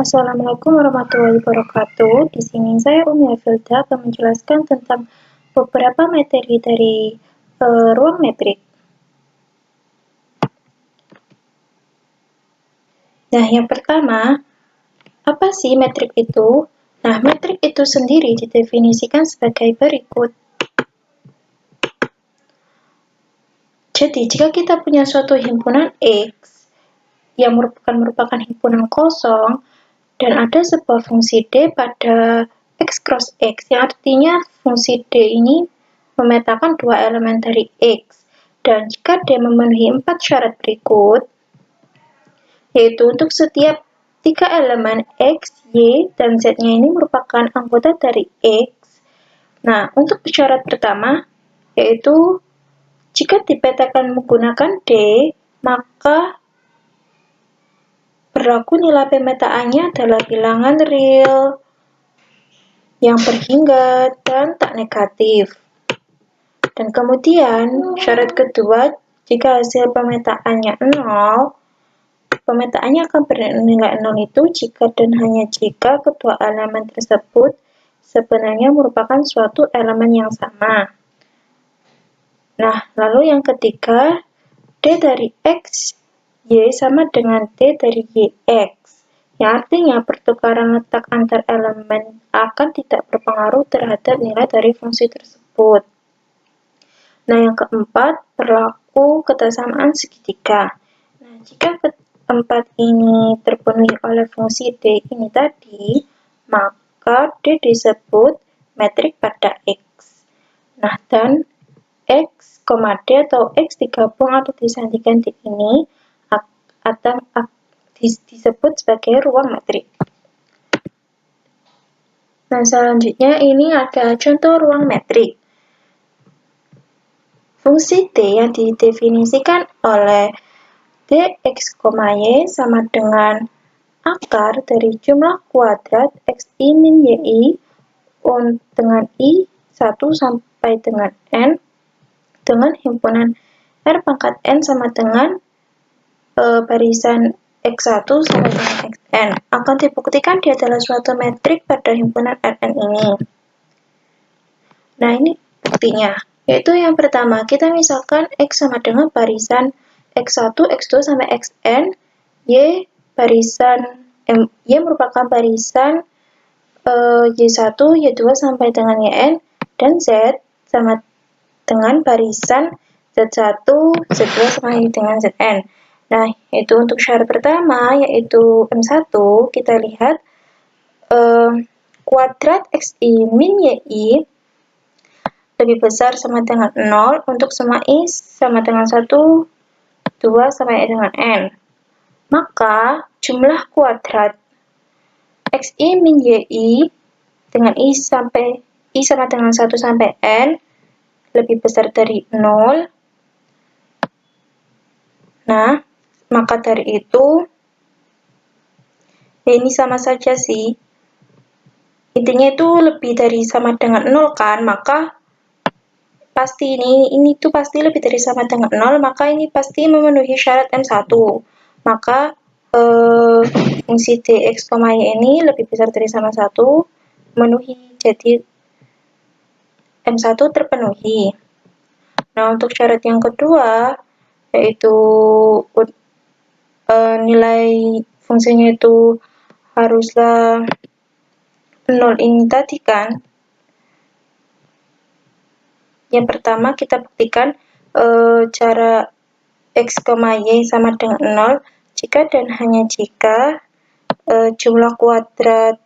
Assalamualaikum warahmatullahi wabarakatuh. Di sini saya Umi Afilda akan menjelaskan tentang beberapa materi dari ruang metrik. Nah, yang pertama, apa sih metrik itu? Nah, metrik itu sendiri didefinisikan sebagai berikut. Jadi, jika kita punya suatu himpunan X yang merupakan himpunan kosong, dan ada sebuah fungsi D pada X cross X, yang artinya fungsi D ini memetakan dua elemen dari X. Dan jika D memenuhi 4 syarat berikut, yaitu untuk setiap 3 elemen X, Y, dan Z-nya ini merupakan anggota dari X. Nah, untuk syarat pertama, yaitu jika dipetakan menggunakan D, maka berlaku nilai pemetaannya adalah bilangan real yang berhingga dan tak negatif. Dan kemudian syarat kedua, jika hasil pemetaannya 0, pemetaannya akan bernilai 0 itu jika dan hanya jika kedua elemen tersebut sebenarnya merupakan suatu elemen yang sama. Nah, lalu yang ketiga, D dari X, Y sama dengan D dari YX, yang artinya pertukaran letak antar elemen akan tidak berpengaruh terhadap nilai dari fungsi tersebut. Nah, yang keempat, berlaku kebersamaan segitiga. Nah, jika keempat ini terpenuhi oleh fungsi D ini tadi, maka D disebut metrik pada X. Nah, dan X, D atau X digabung atau disandingkan D ini akan disebut sebagai ruang metrik. Nah, selanjutnya ini ada contoh ruang metrik. Fungsi D yang didefinisikan oleh dx, y sama dengan akar dari jumlah kuadrat xi min yi dengan i1 sampai dengan n dengan himpunan r pangkat n sama dengan barisan x1 sampai dengan xn. Akan dibuktikan dia adalah suatu metrik pada himpunan Rn ini. Nah, ini buktinya. Yaitu yang pertama, kita misalkan X sama dengan barisan X1, X2 sampai Xn, Y merupakan barisan Y1, Y2 sampai dengan Yn, dan Z sama dengan barisan Z1, Z2 sampai dengan Zn. Nah, itu untuk syarat pertama, yaitu M1, kita lihat kuadrat Xi min Yi lebih besar sama dengan 0 untuk semua I sama dengan 1, 2 sampai dengan N. Maka jumlah kuadrat Xi min Yi dengan I sama dengan 1 sampai N lebih besar dari 0. Nah, maka dari itu, ya ini sama saja sih. Intinya itu lebih dari sama dengan 0 kan, maka pasti ini tuh pasti lebih dari sama dengan 0, maka ini pasti memenuhi syarat M1. Maka fungsi dx, y ini lebih besar dari sama 1 memenuhi, jadi M1 terpenuhi. Nah, untuk syarat yang kedua, yaitu nilai fungsinya itu haruslah 0 ini tadi kan. Yang pertama kita buktikan cara x, y sama dengan 0 jika dan hanya jika jumlah kuadrat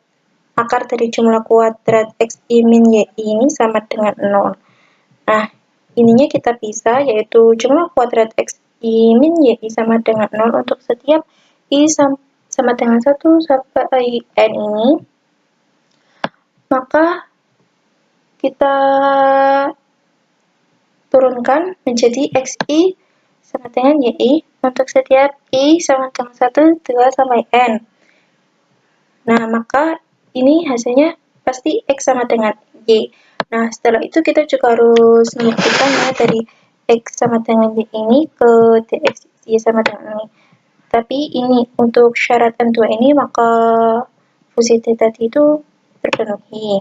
akar dari jumlah kuadrat xi min yi ini sama dengan 0. Nah, ininya kita bisa, yaitu jumlah kuadrat xi min yi sama dengan 0 untuk setiap i sama dengan 1 sampai n ini. Maka kita turunkan menjadi xi sama dengan yi untuk setiap i sama dengan 1, 2 sampai n. Nah, maka ini hasilnya pasti x sama dengan y. Nah, setelah itu kita juga harus membuktikannya dari x sama dengan y ini ke dx y sama dengan ini. Tapi ini untuk syarat N2 ini maka fungsi T tadi itu terpenuhi.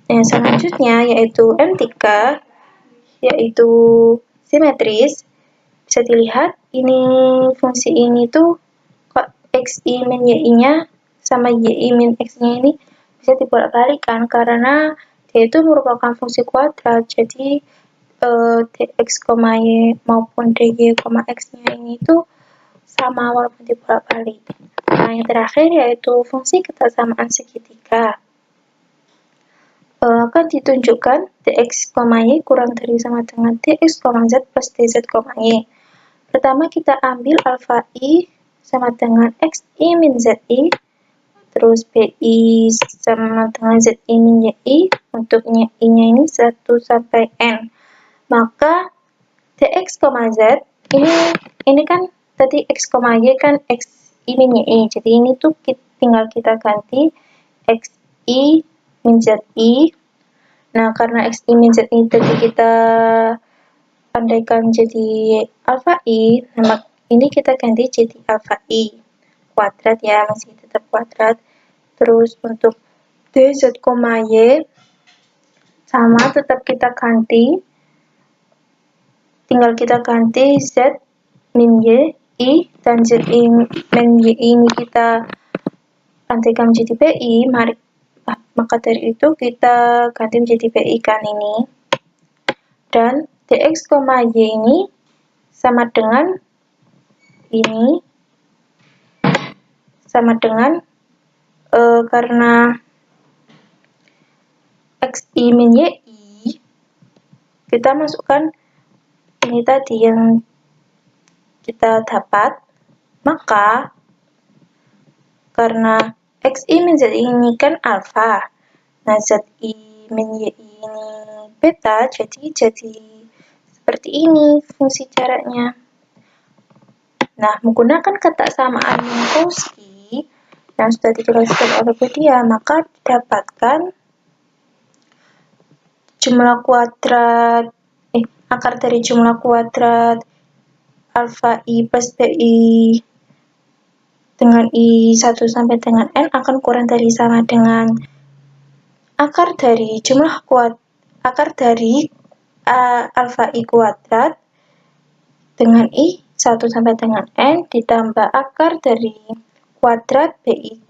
Yang selanjutnya yaitu M3, yaitu simetris. Bisa dilihat ini fungsi ini tuh kok xi min yi-nya sama yi min x-nya ini bisa dibolak-balikan karena dia itu merupakan fungsi kuadrat. Jadi dx, y maupun dy, x-nya ini tuh sama walaupun dibolak-balik. Nah, yang terakhir yaitu fungsi kebersamaan segitiga. Akan ditunjukkan dx, y kurang dari sama dengan dx, z plus dz, y. Pertama kita ambil alfa i sama dengan xi min zi, terus bi sama dengan zi min yi, untuk i-nya ini 1 sampai n. Maka dx, z ini kan tadi x, y kan xi min yi. Jadi ini tuh tinggal kita ganti xi min zi. Nah, karena xi min zi ini tadi kita andaikan jadi alfa i, nah ini kita ganti jadi alfa i kuadrat ya, masih tetap kuadrat. Terus untuk dz, y sama tetap kita ganti, tinggal kita ganti z min y, dan z min y ini kita andaikan menjadi bi, maka dari itu kita ganti menjadi bi kan ini. Dan dx, y ini sama dengan ini, sama dengan karena xi min yi, kita masukkan ini tadi yang kita dapat, maka karena xi min zi ini kan alfa, nah zi min yi ini beta, jadi seperti ini fungsi caranya. Nah, menggunakan kebersamaan Minkowski yang sudah dijelaskan oleh Budia, maka didapatkan akar dari jumlah kuadrat alfa i plus bi dengan i 1 sampai dengan n akan kurang dari sama dengan akar dari alfa i kuadrat dengan i 1 sampai dengan n ditambah akar dari kuadrat bi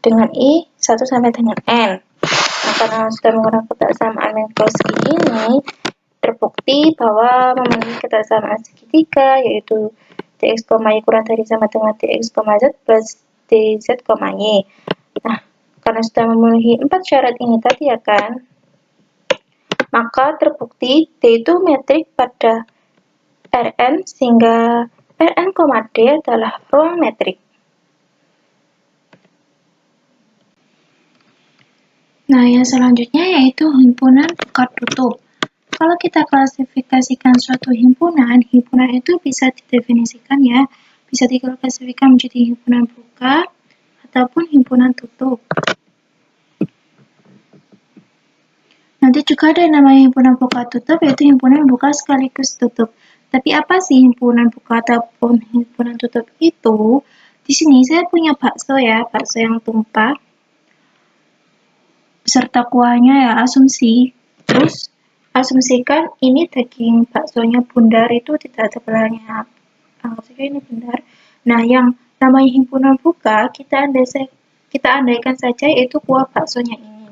dengan i 1 sampai dengan n. Nah, karena sudah menggunakan kebersamaan Minkowski ini, terbukti bahwa memenuhi kebersamaan segitiga, yaitu dx, y kurang dari sama dengan dx, z plus dz, y. Nah, karena sudah memenuhi 4 syarat ini tadi ya kan, maka terbukti D itu metrik pada Rn, sehingga Rn, D adalah ruang metrik. Nah, yang selanjutnya yaitu himpunan buka tutup. Kalau kita klasifikasikan suatu himpunan itu bisa didefinisikan ya, bisa diklasifikasikan menjadi himpunan buka ataupun himpunan tutup. Nanti juga ada yang namanya himpunan buka tutup, yaitu himpunan buka sekaligus tutup. Tapi apa sih himpunan buka ataupun himpunan tutup itu? Di sini saya punya bakso ya, bakso yang tumpah beserta kuahnya ya, asumsi. Terus asumsikan ini daging baksonya bundar, itu tidak ada belahannya. Anggap saja ini bundar. Nah, yang namanya himpunan buka kita andaikan saja yaitu kuah baksonya ini,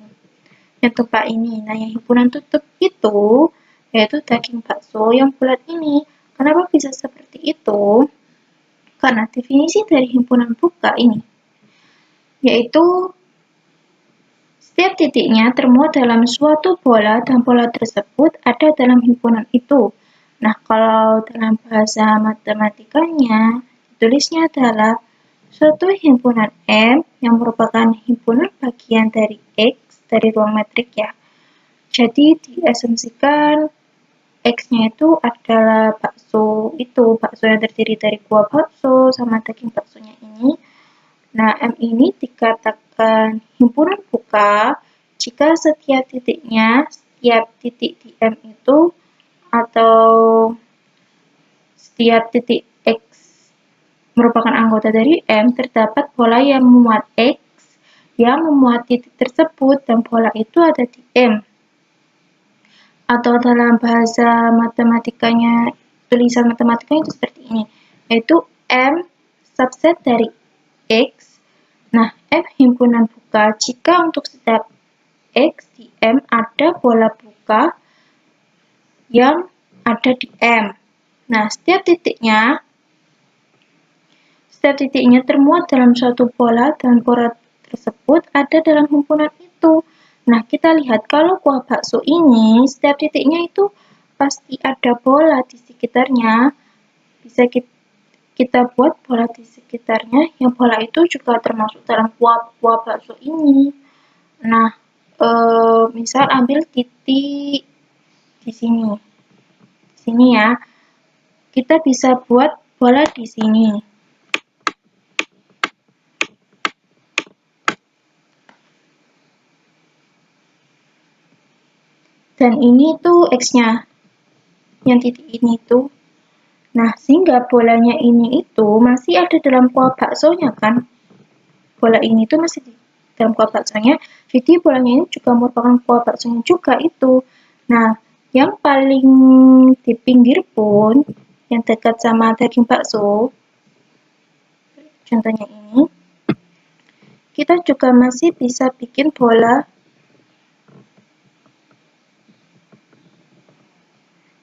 yang tumpah ini. Nah, yang himpunan tutup itu yaitu daging bakso yang bulat ini. Kenapa bisa seperti itu? Karena definisi dari himpunan buka ini yaitu setiap titiknya termuat dalam suatu bola dan bola tersebut ada dalam himpunan itu. Nah, kalau dalam bahasa matematikanya, tulisnya adalah suatu himpunan M yang merupakan himpunan bagian dari X dari ruang metrik ya. Jadi diasumsikan X-nya itu adalah bakso yang terdiri dari kuah bakso sama daging baksonya ini. Nah, M ini dikatakan himpunan buka jika setiap titik di M itu atau setiap titik X merupakan anggota dari M, terdapat pola yang memuat X yang memuat titik tersebut dan pola itu ada di M. Atau dalam bahasa matematikanya, tulisan matematikanya itu seperti ini, yaitu M subset dari X. Nah, M himpunan buka jika untuk setiap X di M ada pola buka yang ada di M. Nah, setiap titiknya termuat dalam suatu pola dan pola tersebut ada dalam himpunan itu. Nah, kita lihat kalau kuah bakso ini, setiap titiknya itu pasti ada pola di sekitarnya. Bisa kita buat pola di sekitarnya, yang pola itu juga termasuk dalam kuah bakso ini. Nah, misal ambil titik di sini. Di sini ya. Kita bisa buat pola di sini. Dan ini tuh X-nya, yang titik ini tuh. Nah, sehingga bolanya ini itu masih ada dalam kuah baksonya kan. Bola ini tuh masih di dalam kuah baksonya, jadi bolanya ini juga merupakan kuah baksonya juga itu. Nah, yang paling di pinggir pun, yang dekat sama daging bakso, contohnya ini, kita juga masih bisa bikin bola.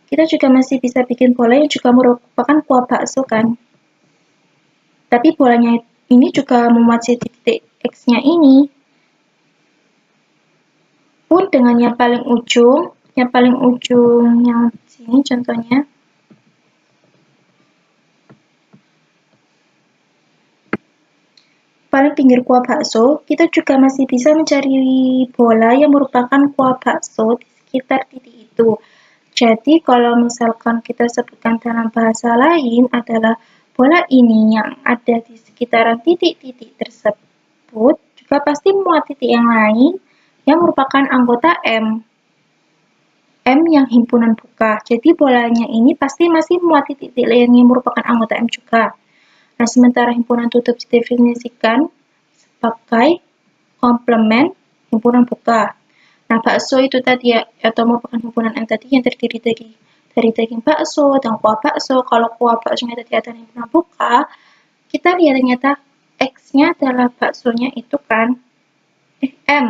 Kita juga masih bisa bikin bola yang juga merupakan kuah bakso kan. Tapi bolanya ini juga memuat titik X-nya ini. Pun dengan yang paling ujung yang sini contohnya. Paling pinggir kuah bakso, kita juga masih bisa mencari bola yang merupakan kuah bakso di sekitar titik itu. Jadi kalau misalkan kita sebutkan dalam bahasa lain adalah bola ini yang ada di sekitaran titik-titik tersebut juga pasti memuat titik yang lain yang merupakan anggota M. M yang himpunan buka. Jadi bolanya ini pasti masih memuat titik-titik lain yang merupakan anggota M juga. Nah, sementara himpunan tutup didefinisikan sebagai komplement himpunan buka. Nah, bakso itu tadi ya, atau merupakan himpunan M tadi yang terdiri dari daging bakso dan kuah bakso. Kalau kuah baksonya tadi ada himpunan buka, kita lihat ternyata X-nya adalah baksonya itu kan M.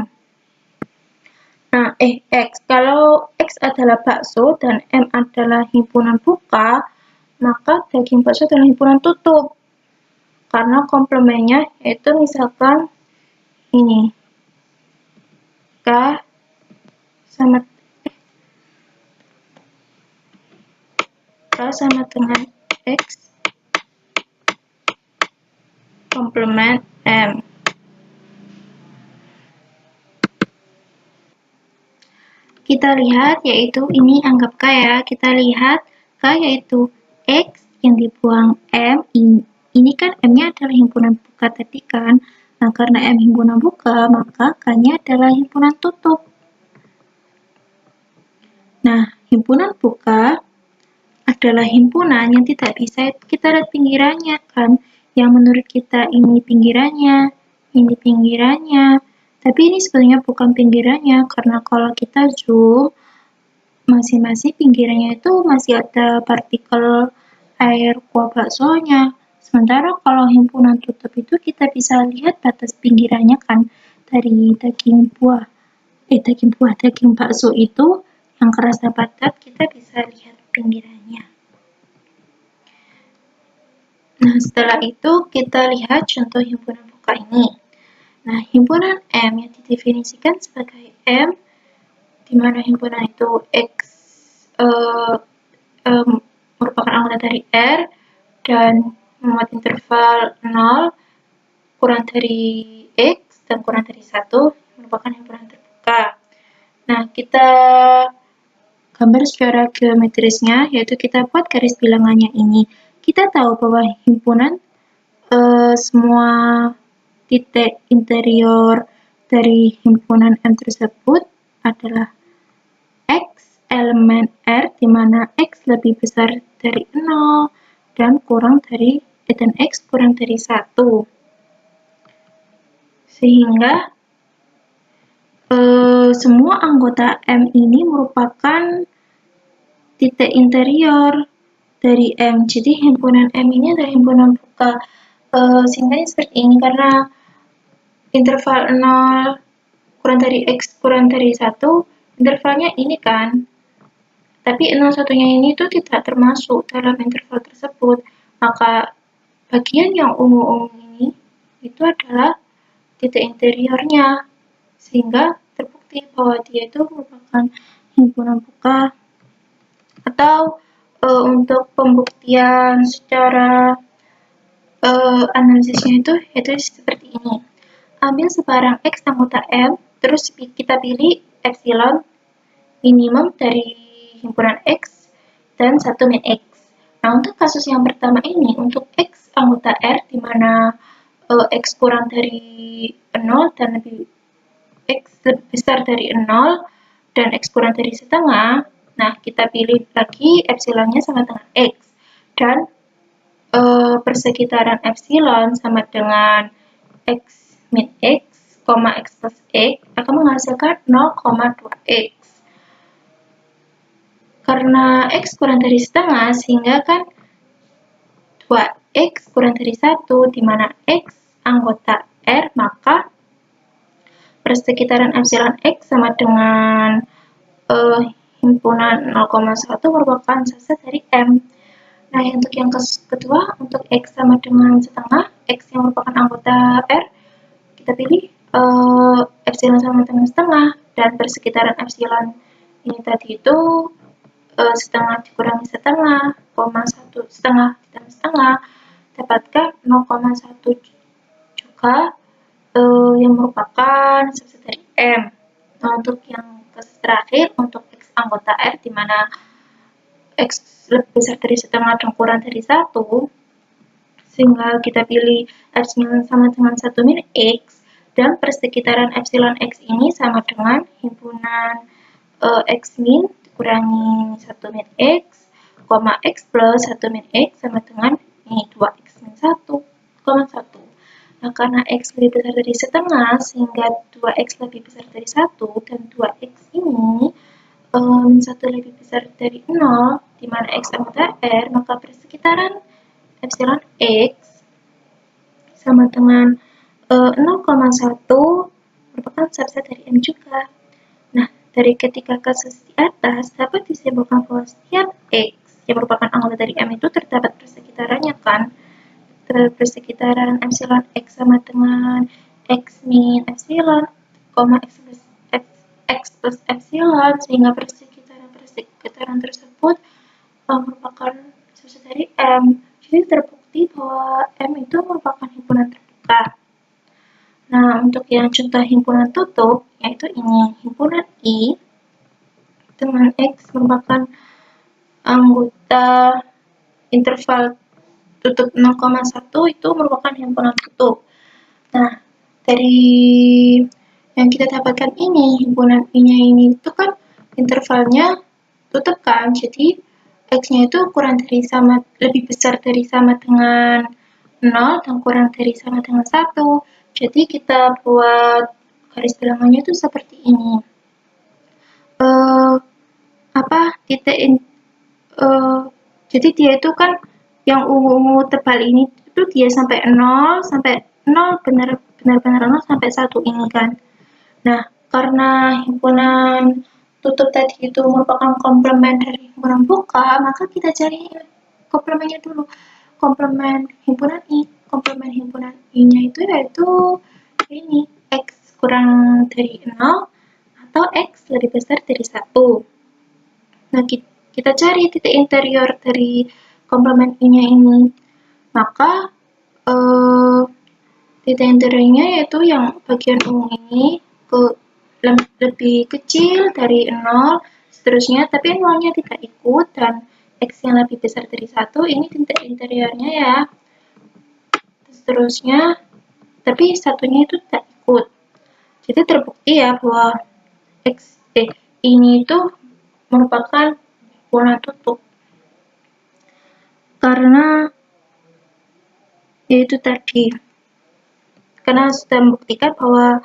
Nah, X. Kalau X adalah bakso dan M adalah himpunan buka, maka daging bakso adalah himpunan tutup. Karena komplemennya yaitu misalkan ini K sama dengan X komplement M. Kita lihat yaitu ini anggap K ya. Kita lihat K yaitu X yang dibuang M. Ini kan M-nya adalah himpunan buka tadi kan. Nah, karena M himpunan buka, maka K-nya adalah himpunan tutup. Nah, himpunan buka adalah himpunan yang tidak bisa kita lihat pinggirannya kan. Yang menurut kita ini pinggirannya, ini pinggirannya. Tapi ini sebenarnya bukan pinggirannya, karena kalau kita zoom, masing-masing pinggirannya itu masih ada partikel air kuah baksonya. Sementara kalau himpunan tutup itu kita bisa lihat batas pinggirannya kan dari daging bakso itu yang kerasa padat kita bisa lihat pinggirannya. Nah, setelah itu kita lihat contoh himpunan buka ini. Nah, himpunan M yang didefinisikan sebagai M, di mana himpunan itu X merupakan anggota dari R dan memuat interval 0 kurang dari X dan kurang dari 1 merupakan himpunan terbuka. Nah, kita gambar secara geometrisnya, yaitu kita buat garis bilangannya ini. Kita tahu bahwa himpunan semua titik interior dari himpunan M tersebut adalah X, L, elemen R di mana X lebih besar dari 0 dan X kurang dari 1. Sehingga semua anggota M ini merupakan titik interior dari M. Jadi himpunan M ini adalah himpunan buka. Singkatnya seperti ini karena interval 0 kurang dari X kurang dari 1, intervalnya ini kan. Tapi 0, 1-nya ini tuh tidak termasuk dalam interval tersebut. Maka bagian yang ungu-ungu ini itu adalah titik interiornya. Sehingga terbukti bahwa dia itu merupakan himpunan buka. Atau untuk pembuktian secara analisisnya itu yaitu seperti ini. Ambil sebarang X anggota M, terus kita pilih epsilon minimum dari himpunan X dan 1 min X. Nah, untuk kasus yang pertama ini, untuk X anggota R, di mana X kurang dari 0 dan X lebih besar dari 0 dan X kurang dari setengah, nah kita pilih lagi epsilonnya sama dengan X. Dan persekitaran epsilon sama dengan X min X, X plus X akan menghasilkan 0,2X. Karena X kurang dari setengah, sehingga kan 2X kurang dari 1, di mana X anggota R, maka persekitaran epsilon X sama dengan himpunan 0,1 merupakan subset dari M. Nah, untuk yang kedua, untuk X sama dengan setengah, X yang merupakan anggota R, kita pilih epsilon sama dengan setengah, dan persekitaran epsilon ini tadi itu setengah dikurangi setengah, 1 setengah ditambah setengah, dapatkan 0,1 juga yang merupakan subset dari M. Nah, untuk yang terakhir, untuk X anggota R, di mana X lebih besar dari setengah dan kurang dari 1, sehingga kita pilih epsilon sama dengan 1 min X, dan persekitaran epsilon X ini sama dengan himpunan X min dikurangi 1 min X, X plus 1 min X sama dengan ini 2X min 1, 1. Nah, karena X lebih besar dari setengah, sehingga 2X lebih besar dari 1, dan 2X ini min 1 lebih besar dari 0, di mana X anggota R, maka persekitaran epsilon X sama dengan 0,1 merupakan subset dari M juga. Nah, dari ketiga kasus di atas dapat disimpulkan bahwa setiap X yang merupakan anggota dari M itu terdapat persekitarannya kan. Persekitaran epsilon X sama dengan X min epsilon, X plus epsilon, sehingga persekitaran tersebut merupakan subset dari M. Jadi terbukti bahwa M itu merupakan himpunan terbuka. Nah, untuk yang contoh himpunan tutup, yaitu ini, himpunan I dengan X merupakan anggota interval tutup 0,1 itu merupakan himpunan tutup. Nah, dari yang kita dapatkan ini, himpunan I-nya ini itu kan intervalnya tutup kan, jadi X-nya itu lebih besar dari sama dengan 0 dan kurang dari sama dengan 1. Jadi kita buat garis bilangannya itu seperti ini. Jadi dia itu kan yang ungu-ungu tebal ini itu dia sampai 0 benar-benar 0 sampai 1 ini kan. Nah, karena himpunan tutup tadi itu merupakan komplement dari himpunan buka, maka kita cari komplemennya dulu. Komplement himpunan I. Komplement himpunan I-nya itu yaitu ini, X kurang dari 0 atau X lebih besar dari 1. Nah, kita cari titik interior dari komplement I-nya ini. Maka titik interiornya yaitu yang bagian ungu ini lebih kecil dari 0, seterusnya, tapi 0-nya tidak ikut, dan X yang lebih besar dari 1, ini titik interiornya ya. Seterusnya, tapi satunya itu tidak ikut. Jadi terbukti ya bahwa ini itu merupakan himpunan tutup. Karena yaitu tadi, karena sudah membuktikan bahwa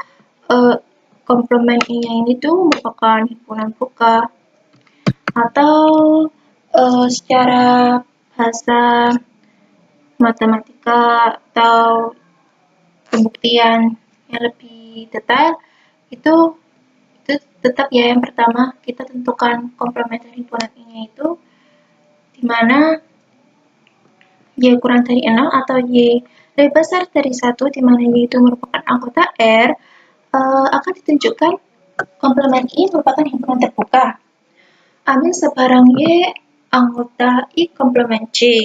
komplement I-nya ini tuh merupakan himpunan buka. Atau secara bahasa matematika atau pembuktian yang lebih detail, itu tetap ya, yang pertama kita tentukan komplement dari himpunan I-nya itu dimana Y kurang dari 0 atau Y lebih besar dari 1, dimana Y itu merupakan anggota R, akan ditunjukkan komplement I merupakan himpunan terbuka. Ambil sebarang Y anggota I komplement J.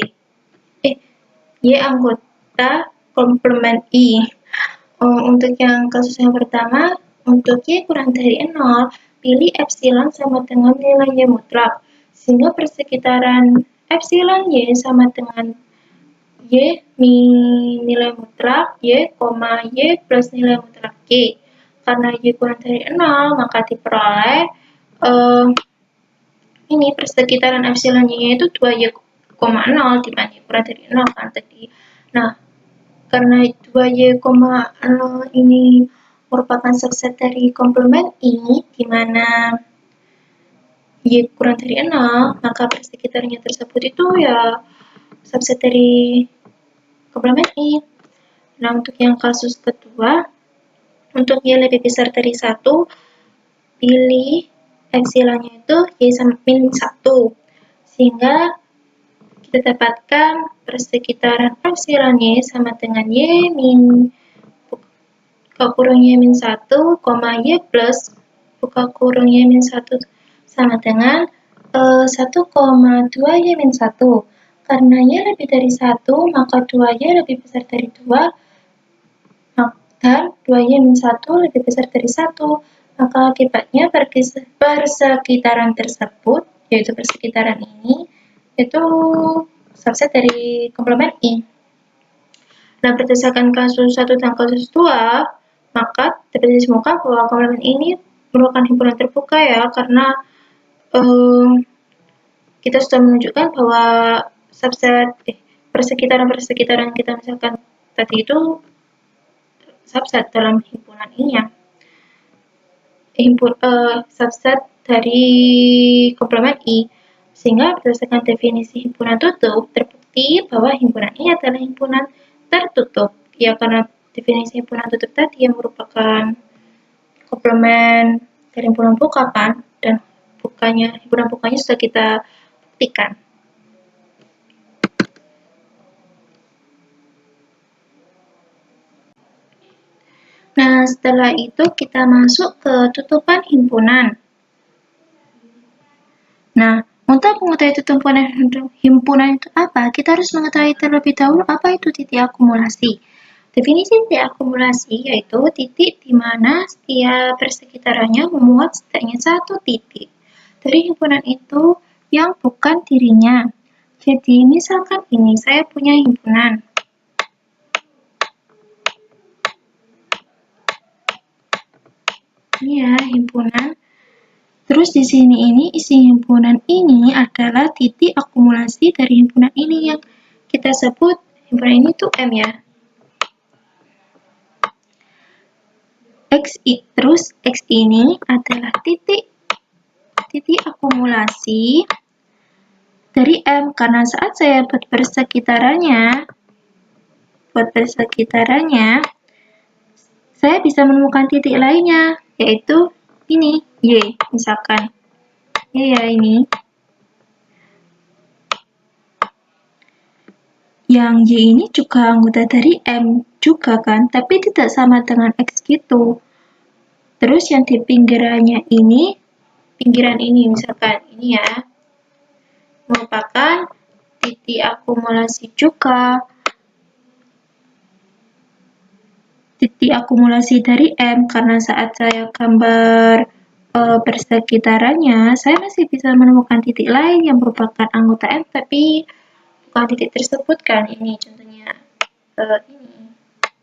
Y anggota komplement I. Untuk yang kasus yang pertama, untuk Y kurang dari 0, pilih epsilon sama dengan nilai Y mutlak. Sehingga persekitaran epsilon Y sama dengan Y min nilai mutlak Y, Y plus nilai mutlak Y. Karena Y kurang dari 0, maka diperoleh ini persekitaran epsilon Y itu 2Y, 0 dimana Y kurang dari 0 kan tadi. Nah, karena 2Y, 0 ini merupakan subset dari komplement I, di mana Y kurang dari 0, maka persekitarannya tersebut itu ya subset dari komplement I. Nah, untuk yang kasus kedua, untuk Y lebih besar dari 1, pilih epsilonnya itu Y min 1. Sehingga kita dapatkan persekitaran epsilon Y sama dengan Y min buka kurung Y min 1, Y plus buka kurung Y min 1 sama dengan 1,2 Y min 1. Karena Y lebih dari 1, maka 2Y lebih besar dari 2, dan 2Y min 1 lebih besar dari 1. Maka akibatnya persekitaran tersebut, yaitu persekitaran ini, itu subset dari komplement I. Nah, berdasarkan kasus 1 dan kasus 2, maka dapat ditemukan bahwa komplement ini merupakan himpunan terbuka ya, karena kita sudah menunjukkan bahwa subset persekitaran kita misalkan tadi itu subset dalam himpunan ini ya, subset dari komplement I. Sehingga berdasarkan definisi himpunan tutup, terbukti bahwa himpunan I adalah himpunan tertutup. Ya, karena definisi himpunan tutup tadi yang merupakan komplement dari himpunan buka kan, dan himpunan bukanya sudah kita buktikan. Nah, setelah itu kita masuk ke tutupan himpunan. Nah, untuk mengetahui tutupan himpunan itu apa, kita harus mengetahui terlebih dahulu apa itu titik akumulasi. Definisi titik akumulasi yaitu titik di mana setiap persekitarannya memuat setidaknya satu titik dari himpunan itu yang bukan dirinya. Jadi, misalkan ini saya punya himpunan. Ini ya, himpunan. Terus di sini ini isi himpunan ini adalah titik akumulasi dari himpunan ini yang kita sebut himpunan ini tuh M ya. Terus X ini adalah titik akumulasi dari M, karena saat saya buat persekitarannya, saya bisa menemukan titik lainnya, yaitu ini, Y, misalkan. Ya, ini. Yang Y ini juga anggota dari M juga kan, tapi tidak sama dengan X gitu. Terus yang di pinggiran ini misalkan, ini ya, merupakan titik akumulasi juga. Titik akumulasi dari M, karena saat saya gambar persekitarannya, saya masih bisa menemukan titik lain yang merupakan anggota M, tapi bukan titik tersebut kan. Ini contohnya ini.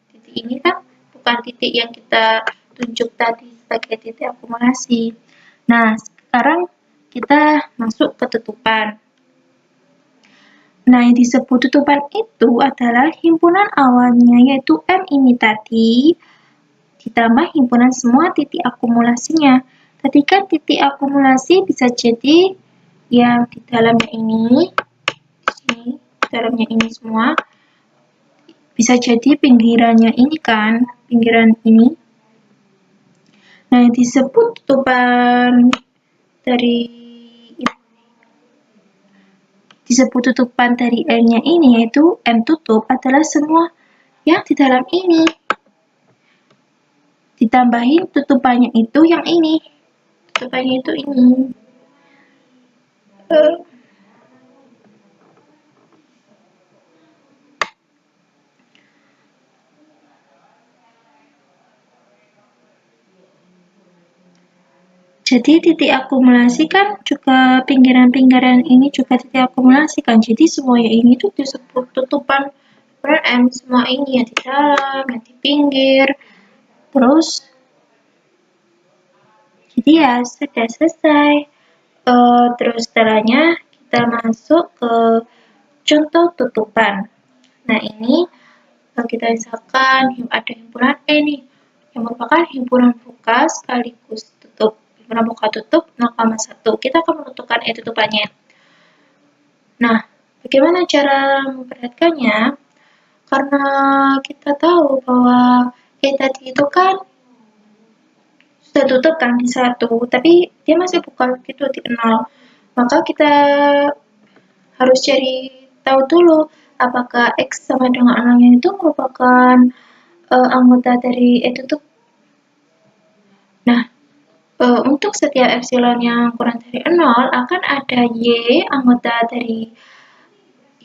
Titik ini kan bukan titik yang kita tunjuk tadi sebagai titik akumulasi. Nah, sekarang kita masuk ke tutupan. Nah, yang disebut tutupan itu adalah himpunan awalnya, yaitu M ini tadi, ditambah himpunan semua titik akumulasinya. Tadi kan titik akumulasi bisa jadi yang di dalamnya ini, di dalamnya ini semua, bisa jadi pinggirannya ini kan, pinggiran ini. Nah, yang disebut tutupan dari N-nya ini, yaitu M tutup, adalah semua yang di dalam ini. Ditambahin tutupannya itu yang ini. Tutupannya itu ini. Jadi titik akumulasi kan juga pinggiran-pinggiran ini juga titik akumulasi kan. Jadi semuanya ini tuh disebut tutupan M, semua ini yang di dalam, yang di pinggir. Terus jadi ya sudah selesai. Terus setelahnya kita masuk ke contoh tutupan. Nah, ini kita misalkan ada himpunan E nih, yang merupakan himpunan buka sekaligus tutup. Himpunan buka tutup 0,1. Kita akan menentukan E tutupannya. Nah, bagaimana cara memperlihatkannya? Karena kita tahu bahwa E tadi itu kan sudah tutup kan di 1, tapi dia masih buka gitu di 0. Maka kita harus cari tahu dulu apakah X sama dengan 0-nya itu merupakan anggota dari E tutup. Nah, untuk setiap epsilon yang kurang dari 0 akan ada Y anggota dari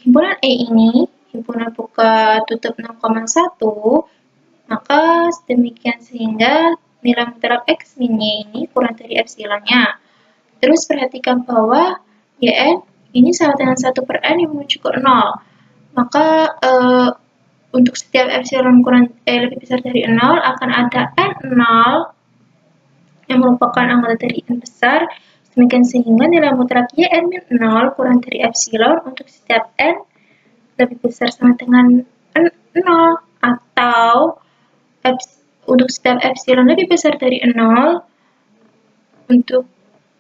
himpunan E ini, himpunan buka tutup 0,1, maka demikian sehingga nilai mutlak X min Y ini kurang dari epsilonnya. Terus perhatikan bahwa YN ini sama dengan 1/N yang menuju ke 0. Maka untuk setiap epsilon lebih besar dari 0 akan ada N0 yang merupakan anggota dari N besar. Demikian sehingga nilai mutlak YN min 0 kurang dari epsilon untuk setiap N lebih besar sama dengan 0, atau untuk setiap epsilon lebih besar dari 0 untuk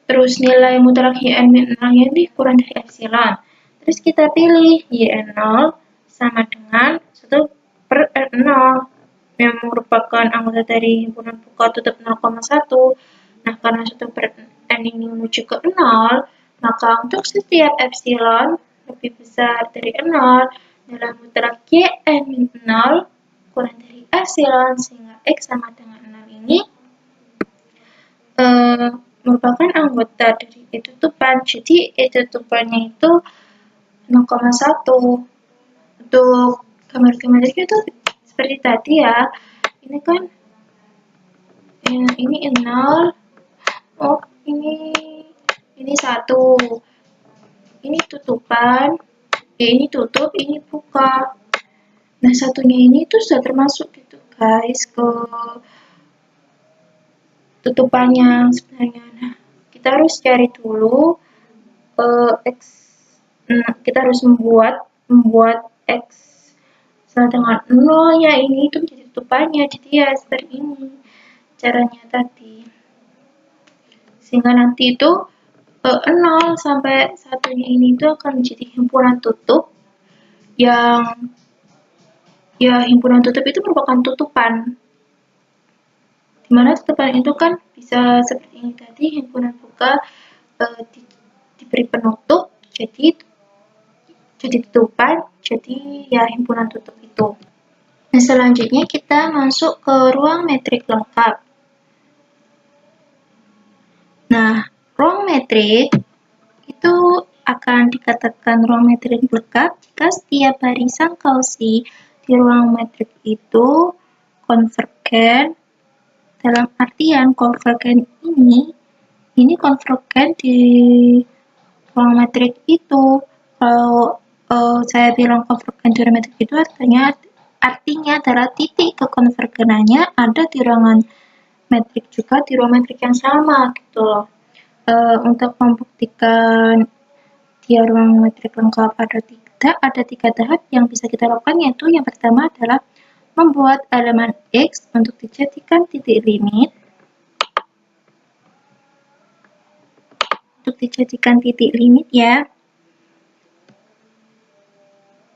terus nilai mutlak YN min 0 ini kurang dari epsilon. Terus kita pilih YN0 sama dengan 1/N0 yang merupakan anggota dari himpunan buka tutup 0,1. Nah, karena 1/N ini menuju ke 0, maka untuk setiap epsilon lebih besar dari 0, nilai mutlak YN min 0 kurang dari epsilon, sehingga X sama dengan 0 ini merupakan anggota dari E tutupan. Jadi E tutupannya itu 0,1. Untuk gambar geometriknya itu seperti tadi ya. Ini kan ini 0. Oh, ini 1. Ini tutupan. Ini tutup, ini buka. Nah, satunya ini tuh sudah termasuk gitu, guys, ke tutupannya sebenarnya. Nah, kita harus cari dulu X. Nah, kita harus membuat X sama dengan 0-nya ini itu menjadi tutupannya. Jadi ya seperti ini caranya tadi. Sehingga nanti itu 0 sampai 1-nya ini itu akan menjadi himpunan tutup yang ya himpunan tutup itu merupakan tutupan. Dimana tutupan itu kan bisa seperti ini tadi, himpunan buka diberi penutup, jadi tutupan, jadi ya himpunan tutup itu. Nah, selanjutnya kita masuk ke ruang metrik lengkap. Nah, ruang metrik itu akan dikatakan ruang metrik lengkap jika setiap barisan kausi di ruang metrik itu konvergen. Dalam artian konvergen ini konvergen di ruang metrik itu. Kalau saya bilang konvergen di ruang metrik itu artinya adalah titik kekonvergenannya ada di ruangan metrik juga di ruang metrik yang sama gitu loh. untuk membuktikan dia ruang metrik lengkap atau tidak, ada 3 tahap yang bisa kita lakukan, yaitu yang pertama adalah membuat elemen X untuk dijadikan titik limit. Ya.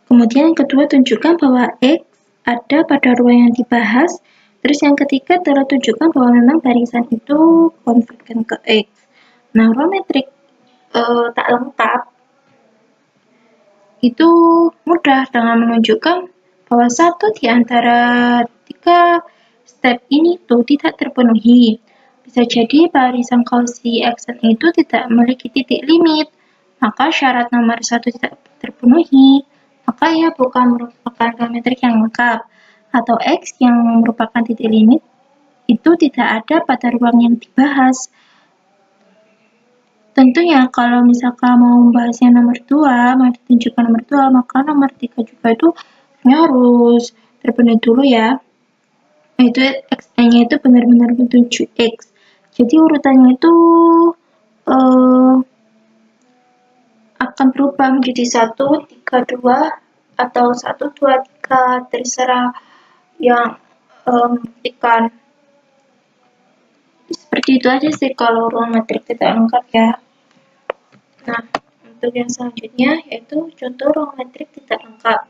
Kemudian yang kedua, tunjukkan bahwa X ada pada ruang yang dibahas. Terus yang ketiga adalah tunjukkan bahwa memang barisan itu konvergen ke X. Nah, ruang metrik tak lengkap itu mudah dengan menunjukkan bahwa satu di antara 3 step ini tuh tidak terpenuhi. Bisa jadi barisan Cauchy Xn itu tidak memiliki titik limit, maka syarat nomor 1 tidak terpenuhi, maka ia bukan merupakan ruang metrik yang lengkap, atau X yang merupakan titik limit itu tidak ada pada ruang yang dibahas. Tentunya kalau misalkan mau membahasnya nomor 2, mau ditunjukkan nomor 2, maka nomor 3 juga itu harus terpenuhi dulu ya. Itu Xn-nya itu benar-benar menuju X. Jadi urutannya itu akan berubah menjadi 1, 3, 2 atau 1, 2, 3, terserah yang membuktikan. Seperti itu aja sih kalau ruang metrik tidak lengkap ya. Nah, untuk yang selanjutnya yaitu contoh ruang metrik tidak lengkap.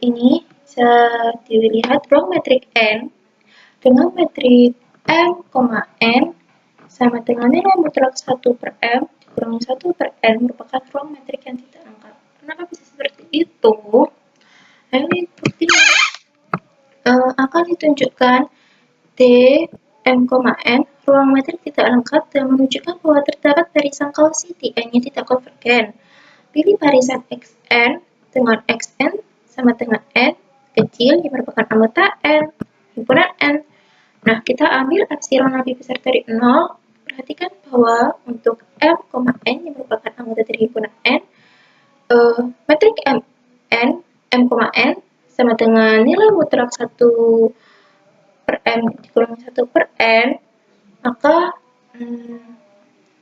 Ini bisa dilihat ruang metrik N dengan metrik M, N sama dengan nilai mutlak 1 per M dikurangi 1 per N merupakan ruang metrik yang tidak lengkap. Kenapa bisa seperti itu? Nah, ini buktinya akan ditunjukkan D, M, N, ruang metrik tidak lengkap dan menunjukkan bahwa terdapat barisan Cauchy di N-nya tidak konvergen. Pilih barisan Xn dengan Xn sama dengan N kecil yang merupakan anggota N, himpunan N. Nah, kita ambil epsilon lebih besar dari 0. Perhatikan bahwa untuk M, N yang merupakan anggota dari himpunan N, metrik M, N sama dengan nilai mutlak 1 per M dikurangi 1 per N, maka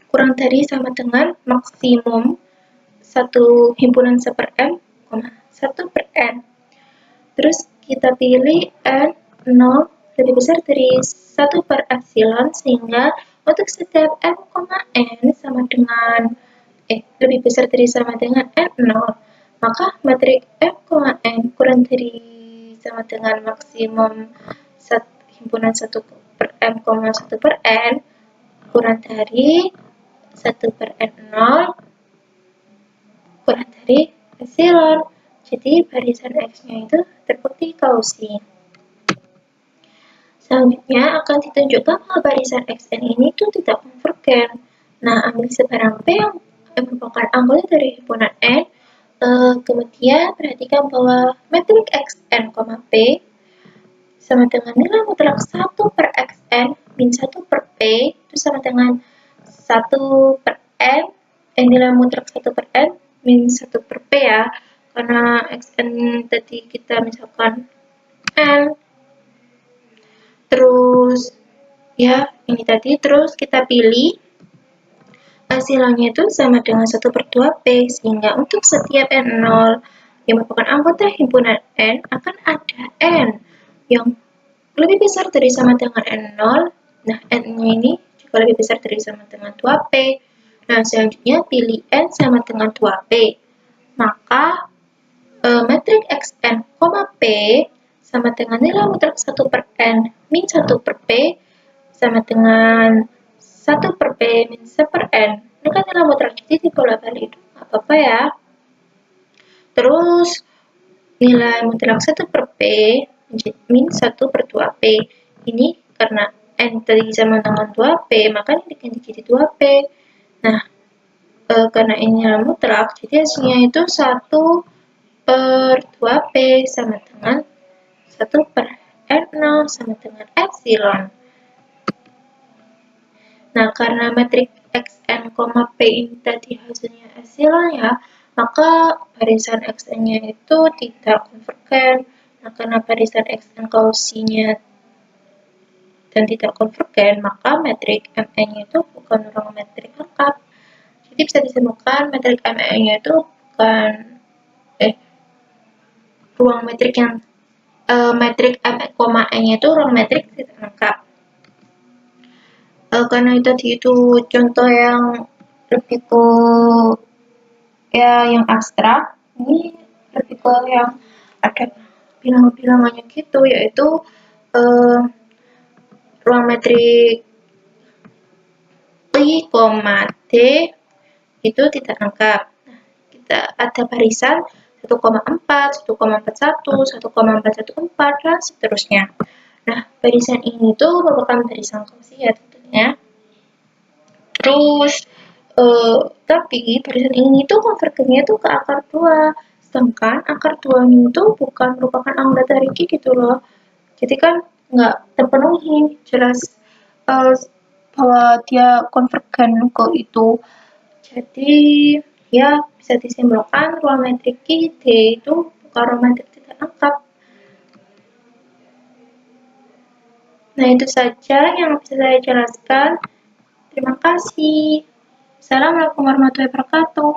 kurang dari sama dengan maksimum 1 himpunan 1 per M, 1 per N. Terus kita pilih N 0 lebih besar dari 1 per epsilon, sehingga untuk setiap M, N sama dengan lebih besar dari sama dengan N 0, maka metrik M, N kurang dari sama dengan maksimum himpunan 1 per M, 1 per N kurang dari 1 per N 0 kurang dari epsilon. Jadi barisan X-nya itu terbukti Cauchy. Selanjutnya akan ditunjukkan bahwa barisan Xn ini itu tidak konvergen. Nah, ambil sebarang P yang merupakan anggota dari himpunan N. Kemudian perhatikan bahwa metrik Xn, P sama dengan nilai mutlak 1 per Xn min 1 per P itu sama dengan 1 per N, nilai mutlak 1 per N min 1 per P ya. Karena Xn tadi kita misalkan N, terus ya ini tadi, terus kita pilih hasilnya itu sama dengan 1 per 2 P, sehingga untuk setiap N0 yang merupakan anggota himpunan N akan ada N yang lebih besar dari sama dengan N0. Nah, N-nya ini juga lebih besar dari sama dengan 2P. Nah, selanjutnya pilih N sama dengan 2P. Maka metrik Xn, P sama dengan nilai mutlak 1 per N min 1 per P sama dengan 1 per P min 1 per N. Ini kan nilai mutlak, jadi dibolak-balik itu nggak apa-apa ya. Terus nilai mutlak 1 per P min 1 per 2P. Ini karena N tadi sama dengan 2P, maka ini diganti jadi 2P. Nah, karena ini nilai mutlak, jadi hasilnya itu 1 per 2P sama dengan 1 per N0 sama dengan epsilon. Nah, karena metrik Xn, P ini tadi hasilnya epsilon ya, maka barisan Xn-nya itu tidak konvergen. Nah, karena barisan Xn Cauchy-nya dan tidak konvergen, maka metrik ME-nya itu bukan ruang metrik lengkap. Jadi bisa disimpulkan metrik ME-nya itu bukan ruang metrik yang metrik ME, E-nya itu ruang metrik tidak lengkap. Karena tadi itu contoh yang lebih ke ya yang abstrak, ini lebih ke yang ada bilangan-bilangannya gitu, yaitu ruang metrik I, D itu tidak lengkap. Nah, kita ada barisan 1,4, 1,41, 1,414 dan seterusnya. Nah, barisan ini tuh merupakan barisan Gaussian ya tentunya. Terus tapi barisan ini tuh konvergennya tuh ke akar 2, sedangkan akar 2 nya itu bukan merupakan anggota dari Q gitu loh. Jadi kan nggak terpenuhi jelas bahwa dia konvergen ke itu. Jadi ya bisa disimpulkan ruang metrik Q D itu bukan ruang metrik tidak lengkap. Nah, itu saja yang bisa saya jelaskan. Terima kasih. Assalamualaikum warahmatullahi wabarakatuh.